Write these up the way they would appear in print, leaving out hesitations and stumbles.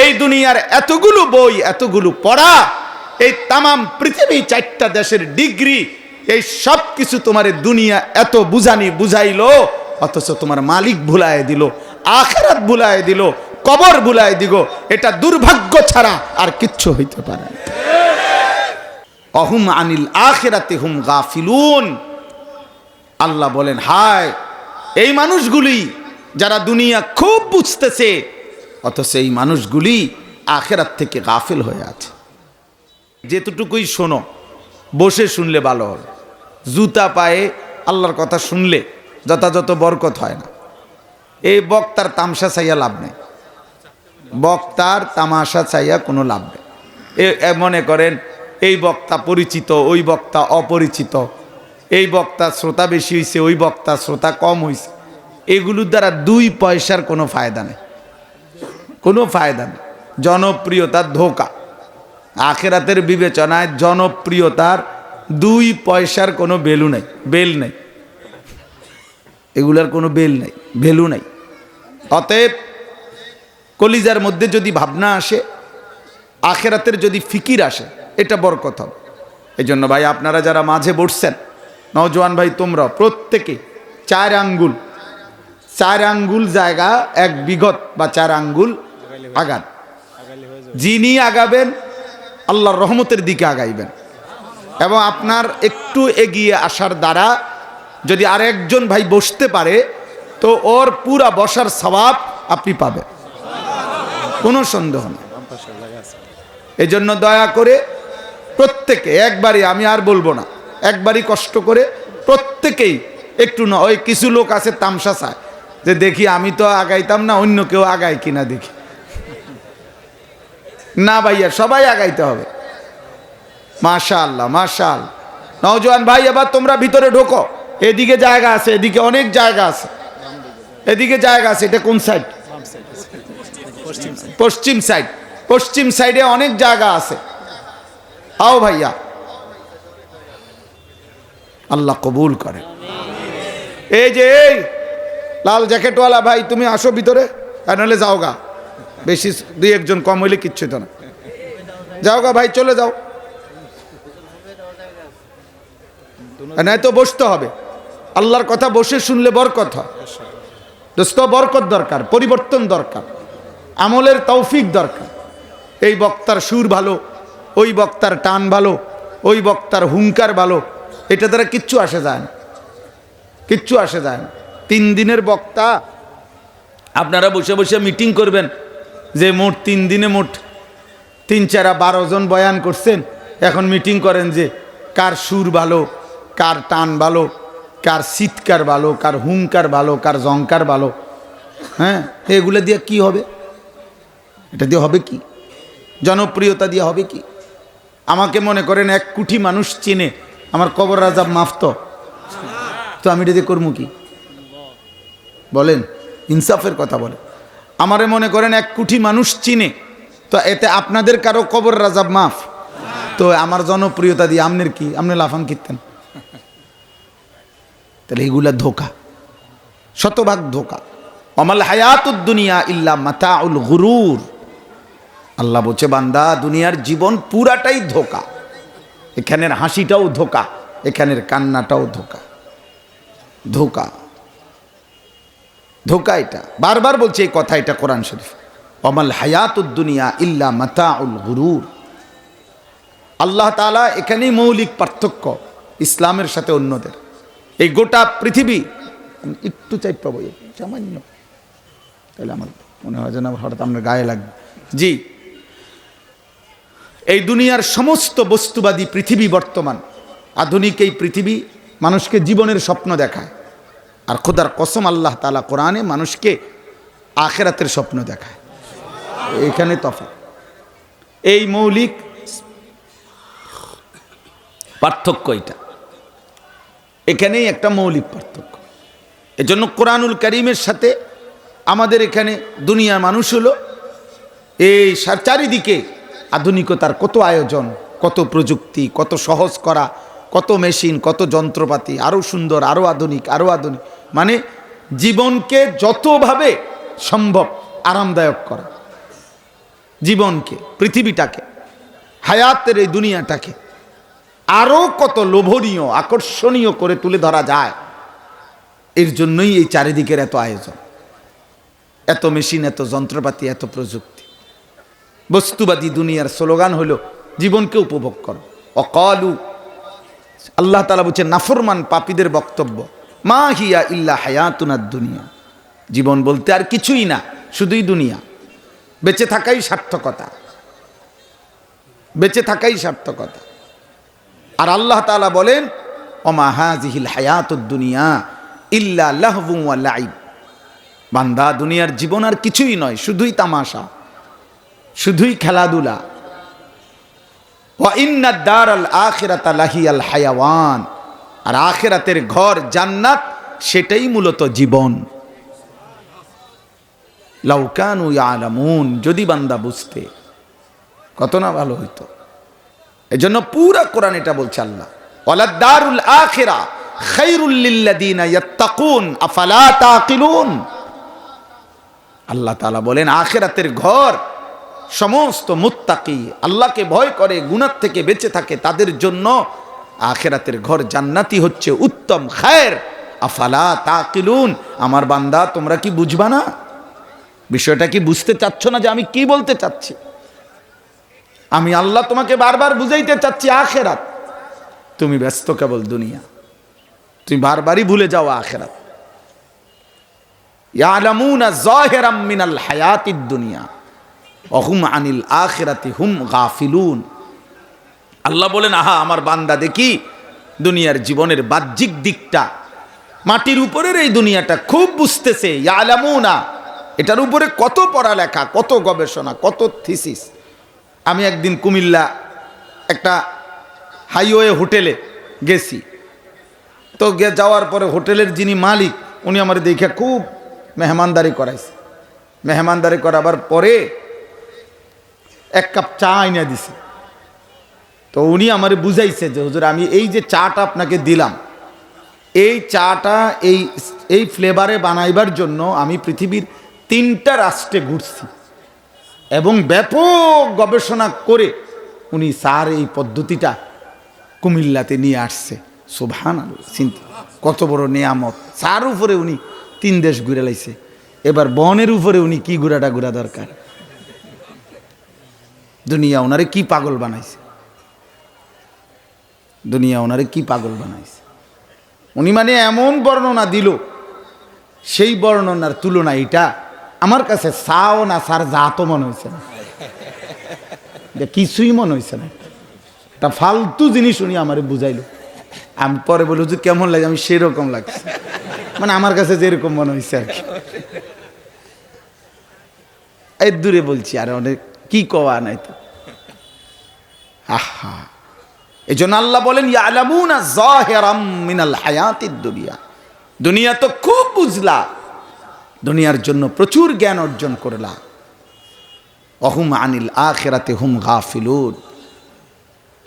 এই দুনিয়ার এতগুলো বই, এতগুলো পড়া, এই তামাম পৃথিবী 4টা দেশের ডিগ্রি, এই সব কিছু তোমার দুনিয়া এত বুঝাইলো, অথচ তোমার মালিক ভুলায় দিল, আখিরাত ভুলায় দিল, কবর ভুলায় দিল। এটা দুর্ভাগ্য ছাড়া আর কিচ্ছু হইতে পারে না। অহুম আনিল আখিরাতি হুম গাফিলুন। আল্লাহ বলেন, হায় এই মানুষগুলি যারা দুনিয়া খুব বুঝতেছে, অথচ এই মানুষগুলি আখিরাত থেকে গাফিল হয়ে আছে। যেতটুকুই শোনো, বসে শুনলে ভালো হবে। জুতা পায়ে আল্লাহর কথা শুনলে যথাযথ বরকত হয় না। এই বক্তার তামসা চাইয়া লাভ নেই, বক্তার তামাশা চাইয়া কোনো লাভ নেই। মনে করেন এই বক্তা পরিচিত, ওই বক্তা অপরিচিত, এই বক্তা শ্রোতা বেশি হয়েছে, ওই বক্তা শ্রোতা কম হয়েছে, এগুলোর দ্বারা 2 পয়সার কোনো ফায়দা নেই, কোনো ফায়দা নেই। জনপ্রিয়তার ধোঁকা। আখিরাতের বিবেচনায় জনপ্রিয়তার 2 পয়সার কোনো ভ্যালু নেই, বেল নেই, এগুলার কোনো বেল নেই, ভ্যালু নেই। অতএব কলিজার মধ্যে যদি ভাবনা আসে, আখিরাতের যদি ফিকির আসে, এটা বরকত হবে। এই জন্য ভাই, আপনারা যারা মাঝে বসছেন, নওজোয়ান ভাই, তোমরা প্রত্যেকে 4 আঙ্গুল জায়গা 1 বিঘত বা 4 আঙ্গুল আগান। যিনি আগাবেন আল্লাহর রহমতের দিকে আগাইবেন, এবং আপনার একটু এগিয়ে আসার দ্বারা যদি আরেকজন ভাই বসতে পারে, তো ওর পুরা বসার সওয়াব আপনি পাবেন, কোনো সন্দেহ নেই। এই জন্য দয়া করে প্রত্যেকে একবারই, আমি আর বলবো না, একবারই কষ্ট করে প্রত্যেকেই একটু না, ওই কিছু লোক আছে তামসা চায় যে দেখি আমি তো আগাইতাম না, অন্য কেউ আগায় কিনা দেখি। না ভাইয়া, সবাই আগাইতে হবে। মাশাআল্লাহ, মাশাআল্লাহ। নওজোয়ান ভাই, এবার তোমরা ভিতরে ঢোকো। এদিকে জায়গা আছে, এদিকে অনেক জায়গা আছে, এদিকে জায়গা আছে। এটা কোন সাইড? পশ্চিম সাইড। পশ্চিম সাইডে অনেক জায়গা আছে। আও ভাইয়া, আল্লাহ কবুল করে। এই যে এই লাল জ্যাকেটওয়ালা ভাই, তুমি আসো ভিতরে, আর নাহলে যাও গা। বেশি 2-1 জন কম হইলে কিচ্ছু তো না, যাও গা ভাই, চলে যাও। নাই তো বসতে হবে। আল্লাহর কথা বসে শুনলে বরকত হয়। দোস্ত, বরকত দরকার, পরিবর্তন দরকার, আমলের তৌফিক দরকার। এই বক্তার সুর ভালো, ওই বক্তার টান ভালো, ওই বক্তার হুঙ্কার ভালো, এটা দ্বারা কিচ্ছু আসে যায় না, কিচ্ছু আসে যায় না। 3 দিনের বক্তা, আপনারা বসে বসে মিটিং করবেন যে মোট 3 দিনে মোট 3-4-12 জন বয়ান করছেন। এখন মিটিং করেন যে কার সুর ভালো, কার টান ভালো, কার চিৎকার ভালো, কার হুঙ্কার ভালো, কার জঙ্কার ভালো। হ্যাঁ, এগুলো দিয়ে কি হবে? এটা দিয়ে হবে কি? জনপ্রিয়তা দিয়ে হবে কি? আমাকে মনে করেন 1 কোটি মানুষ চেনে, আমার কবর আযাব মাফ তো আমি এটা দিয়ে করবো কি? বলেন, ইনসাফের কথা বলেন। আমারে মনে করেন 1 কোটি মানুষ চিনে, তো এতে আপনাদের কারো কবর আযাব মাফ, তো আমার জনপ্রিয়তা দিয়ে আমনের কি? আপনি লাফান কিনতেন? তাহলে এগুলা ধোকা, শতভাগ ধোকা। আমাল হায়াতুদ দুনিয়া ইল্লা মাতাউল গুরুর। আল্লাহ বলছে, বান্দা, দুনিয়ার জীবন পুরাটাই ধোকা। এখানের হাসিটাও ধোকা, এখানের কান্নাটাও ধোকা, ধোকা, ধোকা। এটা বারবার বলছে এই কথা, এটা কোরআন শরীফ। আমাল হায়াতুদ দুনিয়া ইল্লা মাতাউল গুরুর। আল্লাহ তাআলা এখানেই মৌলিক পার্থক্য ইসলামের সাথে অন্যদের। এই গোটা পৃথিবী একটু চাই পাবো, সামান্য, তাহলে আমার মনে হয় যেন হঠাৎ আপনার গায়ে লাগবে। জি, এই দুনিয়ার সমস্ত বস্তুবাদী পৃথিবী, বর্তমান আধুনিক এই পৃথিবী মানুষকে জীবনের স্বপ্ন দেখায়, আর খোদার কসম, আল্লাহ তাআলা কোরআনে মানুষকে আখিরাতের স্বপ্ন দেখায়। এখানে তফাৎ, এই মৌলিক পার্থক্য, এটা এখানেই একটা মৌলিক পার্থক্য। এজন্য কোরআনুল কারীমের সাথে আমাদের এখানে দুনিয়ার মানুষ হলো এই চারিদিকে আধুনিকতার কত আয়োজন, কত প্রযুক্তি, কত সহজ করা, কত মেশিন, কত যন্ত্রপাতি, আরও সুন্দর, আরও আধুনিক, আরও আধুনিক, মানে জীবনকে যতভাবে সম্ভব আরামদায়ক করা। জীবনকে, পৃথিবীটাকে, হায়াতের এই দুনিয়াটাকে আরো কত লোভনীয় আকর্ষণীয় করে তুলে ধরা যায়, এর জন্যই এই চারিদিকের এত আয়োজন, এত মেশিন, এত যন্ত্রপাতি, এত প্রযুক্তি। বস্তুবাদী দুনিয়ার স্লোগান হলো জীবনকে উপভোগ করো। অকালু, আল্লাহ তাআলা বলছেন নাফরমান পাপীদের বক্তব্য, মা হিয়া ইল্লা হায়াতুনাদ দুনিয়া, জীবন বলতে আর কিছুই না, শুধুই দুনিয়া, বেঁচে থাকাই সার্থকতা, বেঁচে থাকাই সার্থকতা। আর আল্লাহ তাআলা বলেন ওমা হাযিহিল হায়াতুদ দুনিয়া ইল্লা লাহবুন ওয়া লাইব, বান্দা দুনিয়ার জীবন আর কিছুই নয়, শুধুই তামাশা, শুধুই খেলাধুলা। ওয়া ইন্নাদ দারাল আখিরাতা লাহিয়াল হায়াওয়ান, আর আখিরাতের ঘর জান্নাত সেটাই মূলত জীবন। লাউ কানু ইয়ালামুন, যদি বান্দা বুঝতে, কত না ভালো হইতো। এজন্য পুরা কোরআন এটা বলছে আল্লাহ, ওয়ালাদ দারুল আখিরা খায়রুল লিল্লাযিনা ইয়াত্তাকুন আফালা তাকিলুন। আল্লাহ তাআলা বলেন আখিরাতের ঘর সমস্ত মুত্তাকি, আল্লাহকে ভয় করে, গুনাহ থেকে বেঁচে থাকে, তাদের জন্য আখিরাতের ঘর জান্নাতি হচ্ছে উত্তম খায়ের। আফালা তাকিলুন, আমার বান্দা তোমরা কি বুঝবা না? বিষয়টা কি বুঝতে চাচ্ছ না যে আমি কি বলতে চাচ্ছি? আমি আল্লাহ তোমাকে বারবার বুঝাইতে চাচ্ছি আখিরাত, তুমি ব্যস্ত কেবল দুনিয়া, তুমি বারবারই ভুলে যাও আখিরাত। ইয়ালামুনা যাহিরাম মিনাল হায়াতিদ দুনিয়া ওয়া হুম আনিল আখিরাতি হুম গাফিলুন। আল্লাহ বলেন আহা আমার বান্দা দেখি দুনিয়ার জীবনের বাহ্যিক দিকটা, মাটির উপরের এই দুনিয়াটা খুব বুঝতেছে। ইয়ালামুনা, এটার উপরে কত পড়ালেখা, কত গবেষণা, কত থিসিস। আমি একদিন কুমিল্লা একটা হাইওয়ে হোটেলে গেছি, তো যাওয়ার পরে হোটেলের যিনি মালিক উনি আমার দেখে খুব মেহমানদারি করাইছে। মেহমানদারি করাবার পরে এক কাপ চা আইনা দিছে। তো উনি আমারে বুঝাইছে যে হুজুর আমি এই যে চাটা আপনাকে দিলাম, এই চাটা এই ফ্লেভারে বানাইবার জন্য আমি পৃথিবীর 3টা রাষ্ট্রে ঘুরছি এবং ব্যাপক গবেষণা করে উনি চার এই পদ্ধতিটা কুমিল্লাতে নিয়ে আসছে। সুবহানাল্লাহ, চিন্তা কত বড় নিয়ামত। চার উপরে উনি 3 দেশ ঘুরে লাইছে, এবার বনের উপরে উনি কি ঘুরাটা ঘুরা দরকার? দুনিয়া ওনারে কি পাগল বানাইছে, দুনিয়া ওনারে কি পাগল বানাইছে। উনি মানে এমন বর্ণনা দিল, সেই বর্ণনার তুলনা এটা আমার কাছে চাও না সার জাতও মনে হয়েছে না, কিছুই মনে হয়েছে না। তা ফালতু জিনিস উনি আমারে বুঝাইলো। আমি পরে বলি যে কেমন লাগে, আমি সেরকম লাগছে, মানে আমার কাছে যেরকম মনে হয়েছে আর কি। এই দূরে বলছি আর অনেক কি কওয়া নাই তো। আহা, এই জন্য আল্লাহ বলেন ইয়ালামুনা যাহিরাম মিনাল হায়াতিদ দুনিয়া, দুনিয়া তো খুব বুঝলা, দুনিয়ার জন্য প্রচুর জ্ঞান অর্জন করলা। অহুম আনিল আখিরাতি হুম গাফিলুন।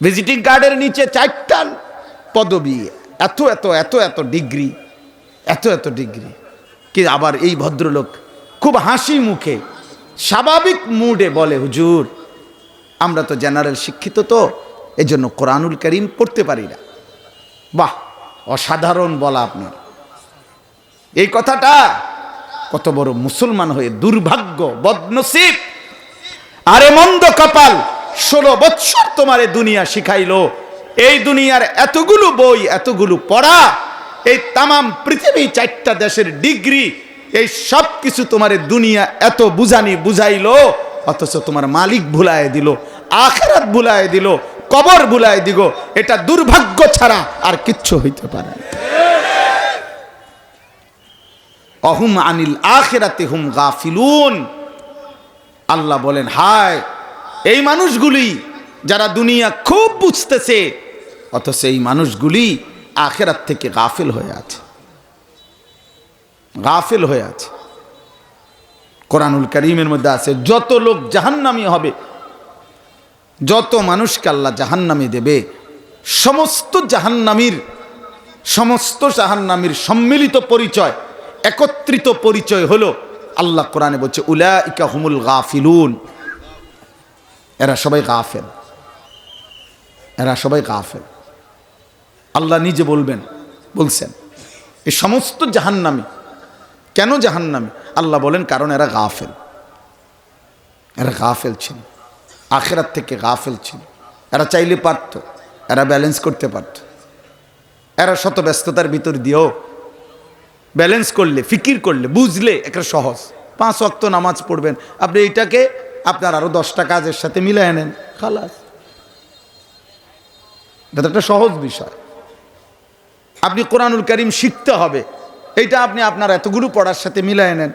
ভিজিটিং কার্ডের নিচে 4টা পদবি, এত এত এত এত ডিগ্রি, এত এত ডিগ্রি। কি আবার এই ভদ্রলোক খুব হাসি মুখে স্বাভাবিক মুডে বলে হুজুর আমরা তো জেনারেল শিক্ষিত, তো এই জন্য কোরআনুল কারীম পড়তে পারি না। বাহ, অসাধারণ বলা আপনার। এই কথাটা কত বড় মুসলমান হয়ে দুর্ভাগ্য, বদনসিব, আরে মন্দ কপাল। 16 বৎসর তোমারে দুনিয়া শিখাইলো, এই দুনিয়ার এতগুলো বই, এতগুলো পড়া, এই তামাম পৃথিবী 4টা দেশের ডিগ্রি, এই সব কিছু তোমারে দুনিয়া এত বুঝাইলো, অথচ তোমার মালিক ভুলায় দিল, আখিরাত ভুলায় দিল, কবর ভুলায় দিল। এটা দুর্ভাগ্য ছাড়া আর কিচ্ছু হইতে পারে না। অহুম আনিল আখিরাতি হুম গাফিলুন। আল্লাহ বলেন হায় এই মানুষগুলি যারা দুনিয়া খুব বুঝতেছে, অথচ এই মানুষগুলি আখিরাত থেকে গাফিল হয়ে আছে, গাফিল হয়ে আছে। কোরআনুল কারীমের মধ্যে আছে যত লোক জাহান্নামী হবে, যত মানুষকে আল্লাহ জাহান্নামে দেবে, সমস্ত জাহান্নামীর সম্মিলিত পরিচয়, একত্রিত পরিচয় হলো, আল্লাহ কোরআনে বলছে উলাইকা হুমুল গাফিলুন, এরা সবাই গাফেল, এরা সবাই গাফেল। আল্লাহ নিজে বলছেন এই সমস্ত জাহান্নামী। কেন জাহান্নামী? আল্লাহ বলেন কারণ এরা গাফেল, এরা গাফেল ছিল, আখিরাত থেকে গাফেল ছিল। এরা চাইলে পারত, এরা ব্যালেন্স করতে পারত। এরা শত ব্যস্ততার ভিতর দিয়েও ব্যালেন্স করলে, ফিকির করলে, বুঝলে একটা সহজ। 5 ওয়াক্ত নামাজ পড়বেন, আপনি এইটাকে আপনার আরো 10টা কাজের সাথে মিলাই নেন, খালাস। এটা একটা সহজ বিষয়। আপনি কোরআনুল কারীম শিখতে হবে, এইটা আপনি আপনার এতগুলো পড়ার সাথে মিলাই নেন,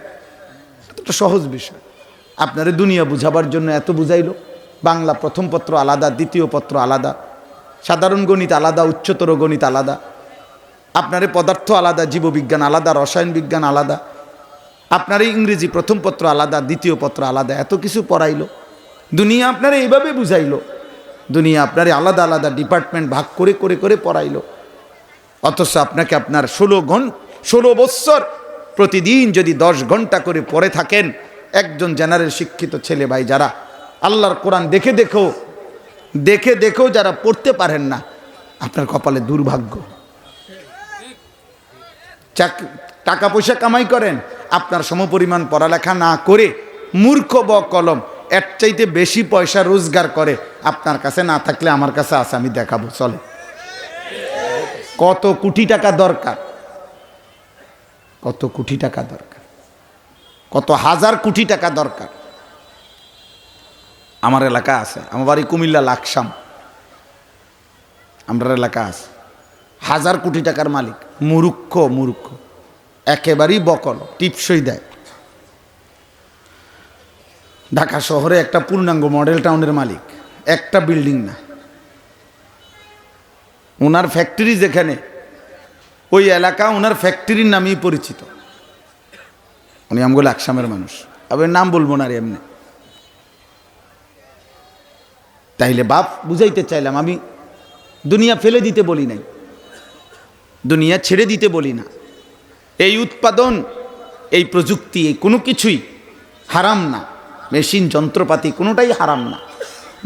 একটা সহজ বিষয়। আপনারে দুনিয়া বুঝাবার জন্য এত বুঝাইলো। বাংলা প্রথম পত্র আলাদা, দ্বিতীয় পত্র আলাদা, সাধারণ গণিত আলাদা, উচ্চতর গণিত আলাদা, আপনারে পদার্থ আলাদা, জীববিজ্ঞান আলাদা, রসায়ন বিজ্ঞান আলাদা, আপনার ইংরেজি প্রথম পত্র আলাদা, দ্বিতীয় পত্র আলাদা, এত কিছু পড়াইলো। দুনিয়া আপনারে এইভাবে বুঝাইলো, দুনিয়া আপনারে আলাদা আলাদা ডিপার্টমেন্ট ভাগ করে করে করে পড়াইলো। অথচ আপনাকে আপনার 16 বৎসর প্রতিদিন যদি 10 ঘন্টা করে পড়ে থাকেন, একজন জেনারেল শিক্ষিত ছেলে ভাই যারা আল্লাহর কোরআন দেখে দেখেও যারা পড়তে পারেন না, আপনার কপালে দুর্ভাগ্য। টাকা পয়সা কামাই করেন, আপনার সমপরিমাণ পড়ালেখা না করে মূর্খ কলম এর চাইতে বেশি পয়সা রোজগার করে, আপনার কাছে না থাকলে আমার কাছে আছে, আমি দেখাবো, চলে। কত কোটি টাকা দরকার, কত কোটি টাকা দরকার, কত হাজার কোটি টাকা দরকার। আমার এলাকা আছে, আমার বাড়ি কুমিল্লা লাকসাম, আমার এলাকা আছে, 1000 কোটি টাকার মালিক, মূর্খ একেবারেই বকল, টিপসই দেয়। ঢাকা শহরে একটা পূর্ণাঙ্গ মডেল টাউনের মালিক, একটা বিল্ডিং না। ওনার ফ্যাক্টরি যেখানে, ওই এলাকা ওনার ফ্যাক্টরির নামেই পরিচিত। উনি আমগুলো লাকসামের মানুষ, আবার নাম বলবো না রে এমনি। তাইলে বাপ বুঝাইতে চাইলাম, আমি দুনিয়া ফেলে দিতে বলি নাই, দুনিয়া ছেড়ে দিতে বলি না। এই উৎপাদন, এই প্রযুক্তি, এই কোনো কিছুই হারাম না। মেশিন যন্ত্রপাতি কোনোটাই হারাম না।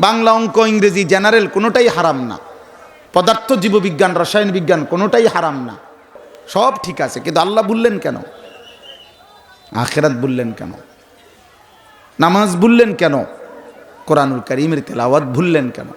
বাংলা, অঙ্ক, ইংরেজি, জেনারেল কোনোটাই হারাম না। পদার্থ, জীববিজ্ঞান, রসায়ন বিজ্ঞান কোনোটাই হারাম না, সব ঠিক আছে। কিন্তু আল্লাহ বললেন কেন? আখিরাত বললেন কেন? নামাজ ভুললেন কেন? কোরআনুল কারীমের তেলাওয়াত ভুললেন কেন?